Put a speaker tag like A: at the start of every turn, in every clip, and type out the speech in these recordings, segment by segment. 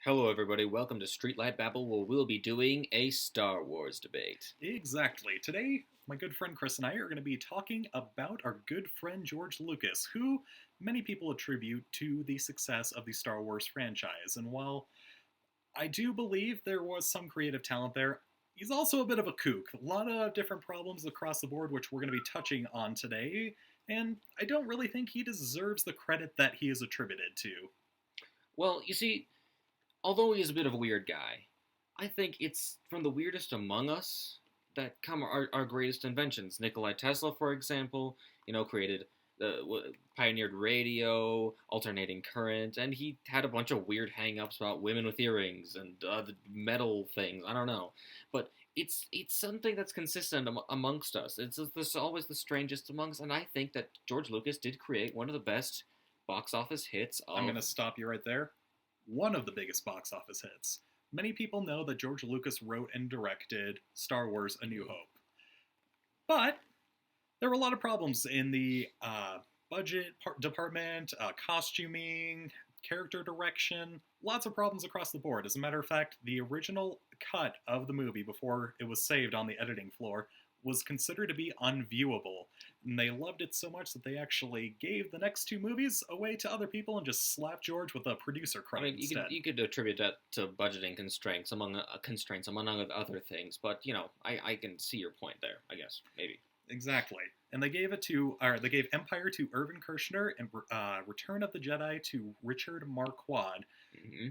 A: Hello, everybody. Welcome to Streetlight Babble, where we'll be doing a Star Wars debate.
B: Exactly. Today, my good friend Chris and I are going to be talking about our good friend George Lucas, who many people attribute to the success of the Star Wars franchise. And while I do believe there was some creative talent there, he's also a bit of a kook. A lot of different problems across the board, which we're going to be touching on today. And I don't really think he deserves the credit that he is attributed to.
A: Well, you see, although he is a bit of a weird guy, I think it's from the weirdest among us that come our greatest inventions. Nikola Tesla, for example, created pioneered radio, alternating current, and he had a bunch of weird hang-ups about women with earrings and the metal things. I don't know, but it's something that's consistent amongst us. There's always the strangest amongst, and I think that George Lucas did create one of the best box office hits
B: I'm going
A: of.
B: to stop you right there. One of the biggest box office hits. Many people know that George Lucas wrote and directed Star Wars A New Hope. But there were a lot of problems in the budget department, costuming, character direction, lots of problems across the board. As a matter of fact, the original cut of the movie before it was saved on the editing floor was considered to be unviewable. And they loved it so much that they actually gave the next two movies away to other people and just slapped George with a producer
A: I
B: credit
A: mean,
B: instead.
A: you could attribute that to budgeting constraints among other things, but I can see your point there. I guess maybe.
B: Exactly. And they gave Empire to Irvin Kershner and Return of the Jedi to Richard Marquand.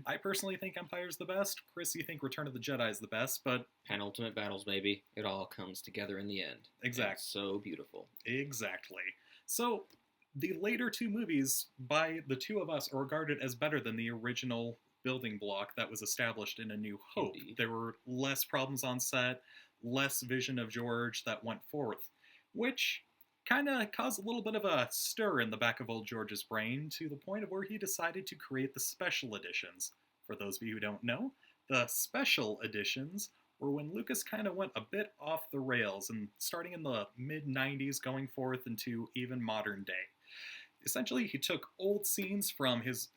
B: I personally think Empire's the best. Chris, you think Return of the Jedi is the best, but
A: Penultimate battles, baby. It all comes together in the end.
B: exactly.
A: So beautiful.
B: Exactly. So the later two movies, by the two of us, are regarded as better than the original building block that was established in A New Hope.
A: Indeed.
B: There were less problems on set, less vision of George that went forth, which kind of caused a little bit of a stir in the back of old George's brain to the point of where he decided to create the special editions. For those of you who don't know, the special editions were when Lucas kind of went a bit off the rails and starting in the mid 90s going forth into even modern day. Essentially, he took old scenes from his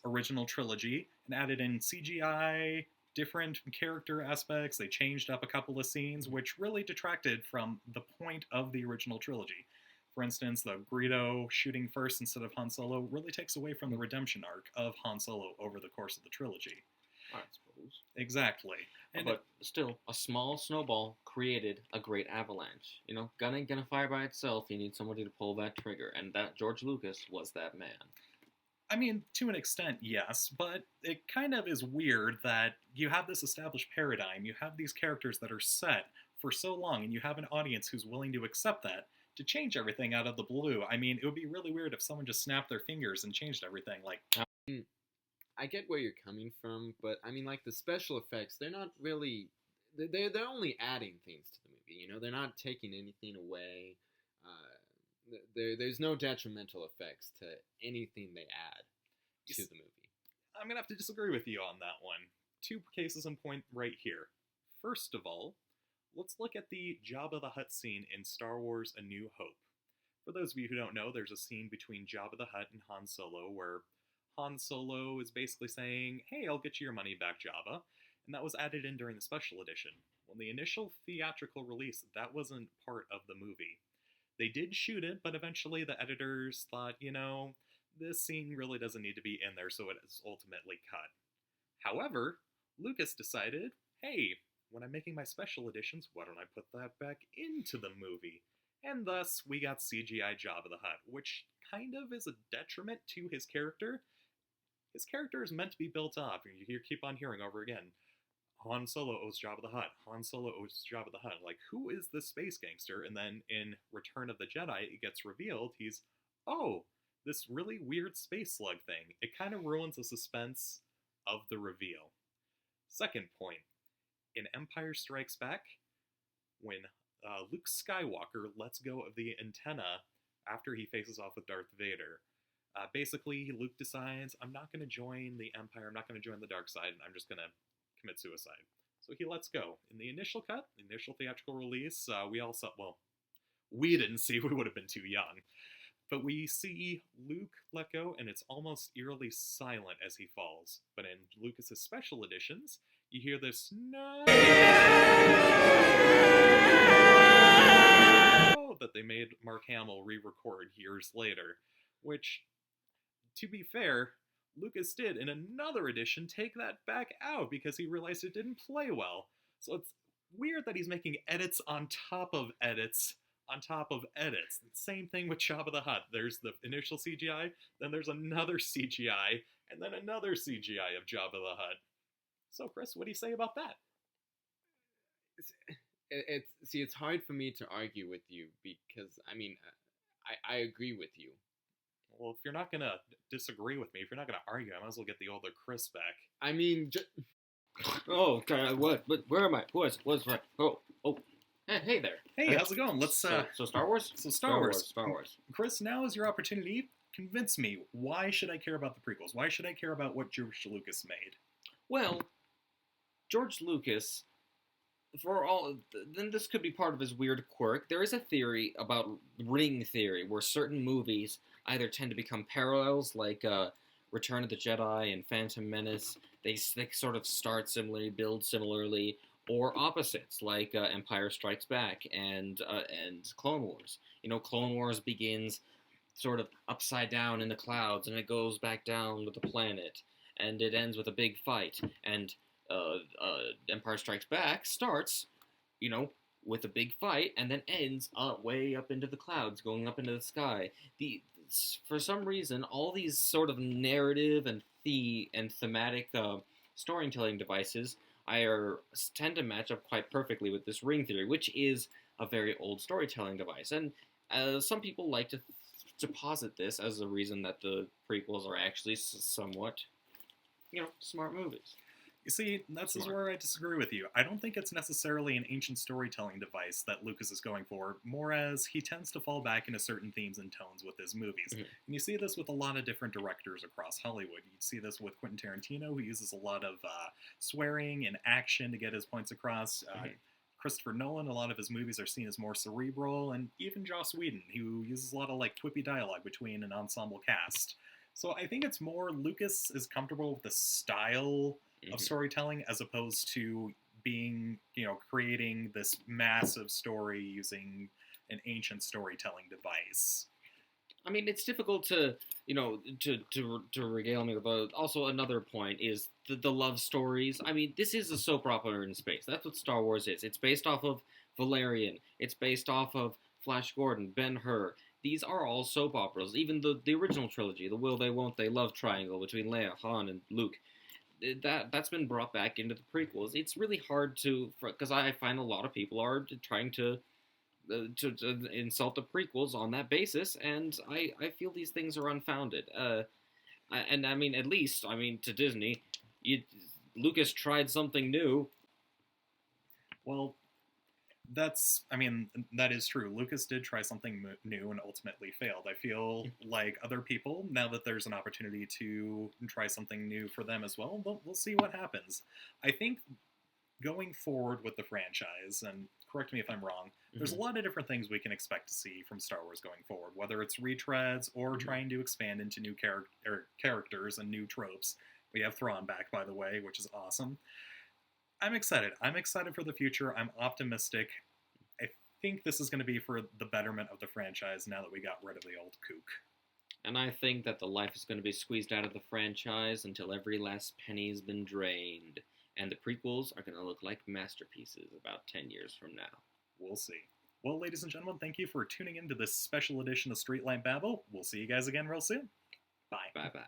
B: original trilogy and added in CGI, different character aspects. They changed up a couple of scenes, which really detracted from the point of the original trilogy. For instance, the Greedo shooting first instead of Han Solo really takes away from the redemption arc of Han Solo over the course of the trilogy.
A: I suppose.
B: Exactly. And
A: But still, a small snowball created a great avalanche. Gun ain't gonna fire by itself. You need somebody to pull that trigger, and that George Lucas was that man.
B: I mean, to an extent, yes, but it kind of is weird that you have this established paradigm, you have these characters that are set for so long, and you have an audience who's willing to accept that, to change everything out of the blue. I mean, it would be really weird if someone just snapped their fingers and changed everything. Like,
C: I get where you're coming from, but I mean, like the special effects, they're not really. They're only adding things to the movie. They're not taking anything away. There's no detrimental effects to anything they add to the movie.
B: I'm going to have to disagree with you on that one. Two cases in point right here. First of all, let's look at the Jabba the Hutt scene in Star Wars A New Hope. For those of you who don't know, there's a scene between Jabba the Hutt and Han Solo where Han Solo is basically saying, "Hey, I'll get you your money back, Jabba." And that was added in during the special edition. Well, the initial theatrical release, that wasn't part of the movie. They did shoot it, but eventually the editors thought, this scene really doesn't need to be in there, so it is ultimately cut. However, Lucas decided, hey, when I'm making my special editions, why don't I put that back into the movie? And thus, we got CGI Jabba the Hutt, which kind of is a detriment to his character. His character is meant to be built up, and you keep on hearing over again, Han Solo owes Jabba the Hutt. Han Solo owes Jabba the Hutt. Like, who is this space gangster? And then in Return of the Jedi, it gets revealed he's, this really weird space slug thing. It kind of ruins the suspense of the reveal. Second point, in Empire Strikes Back, when Luke Skywalker lets go of the antenna after he faces off with Darth Vader, basically Luke decides, I'm not going to join the Empire, I'm not going to join the dark side, and I'm just going to commit suicide. So he lets go. In the initial cut, the initial theatrical release, we all saw, well, we didn't see, we would have been too young. But we see Luke let go, and it's almost eerily silent as he falls. But in Lucas's special editions, you hear this no that they made Mark Hamill re-record years later, which, to be fair, Lucas did in another edition take that back out because he realized it didn't play well. So it's weird that he's making edits on top of edits on top of edits. Same thing with Jabba the Hutt. There's the initial CGI, then there's another CGI, and then another CGI of Jabba the Hutt. So, Chris, what do you say about that?
C: It's hard for me to argue with you because I mean, I agree with you.
B: Well, if you're not gonna disagree with me, if you're not gonna argue, I might as well get the older Chris back.
C: I mean,
A: Oh, God, what? But where am I? What's right? Oh. Hey there.
B: Hey, how's it going? Let's
A: So Star Wars.
B: So Star Wars.
A: Star Wars.
B: Chris, now is your opportunity. Convince me. Why should I care about the prequels? Why should I care about what George Lucas made?
A: Well, George Lucas, for all, then this could be part of his weird quirk. There is a theory about ring theory, where certain movies either tend to become parallels, like Return of the Jedi and Phantom Menace. They sort of start similarly, build similarly, or opposites, like Empire Strikes Back and Clone Wars. You know, Clone Wars begins sort of upside down in the clouds, and it goes back down with the planet, and it ends with a big fight. And Empire Strikes Back starts, you know, with a big fight, and then ends way up into the clouds, going up into the sky. For some reason, all these sort of narrative and thematic storytelling devices tend to match up quite perfectly with this ring theory, which is a very old storytelling device. And some people like to posit this as the reason that the prequels are actually somewhat, smart movies.
B: You see, that's where I disagree with you. I don't think it's necessarily an ancient storytelling device that Lucas is going for, more as he tends to fall back into certain themes and tones with his movies. Mm-hmm. And you see this with a lot of different directors across Hollywood. You see this with Quentin Tarantino, who uses a lot of swearing and action to get his points across. Christopher Nolan, a lot of his movies are seen as more cerebral, and even Joss Whedon, who uses a lot of quippy dialogue between an ensemble cast. So I think it's more Lucas is comfortable with the style of storytelling as opposed to being, creating this massive story using an ancient storytelling device.
A: I mean, it's difficult to regale me about. Also, another point is the love stories. I mean, this is a soap opera in space. That's what Star Wars is. It's based off of Valerian. It's based off of Flash Gordon, Ben-Hur. These are all soap operas. Even the original trilogy, the Will They Won't They love triangle between Leia, Han, and Luke. That's been brought back into the prequels. It's really hard because I find a lot of people are trying to insult the prequels on that basis, and I feel these things are unfounded. And I mean, at least, to Disney, Lucas tried something new.
B: Well, that is true. Lucas did try something new and ultimately failed. I feel like other people, now that there's an opportunity to try something new for them as well, we'll see what happens. I think going forward with the franchise, and correct me if I'm wrong, there's a lot of different things we can expect to see from Star Wars going forward, whether it's retreads or trying to expand into new characters and new tropes. We have Thrawn back, by the way, which is awesome. I'm excited. I'm excited for the future. I'm optimistic. I think this is going to be for the betterment of the franchise now that we got rid of the old kook.
A: And I think that the life is going to be squeezed out of the franchise until every last penny has been drained. And the prequels are going to look like masterpieces about 10 years from now.
B: We'll see. Well, ladies and gentlemen, thank you for tuning in to this special edition of Streetlight Babble. We'll see you guys again real soon. Bye.
A: Bye-bye.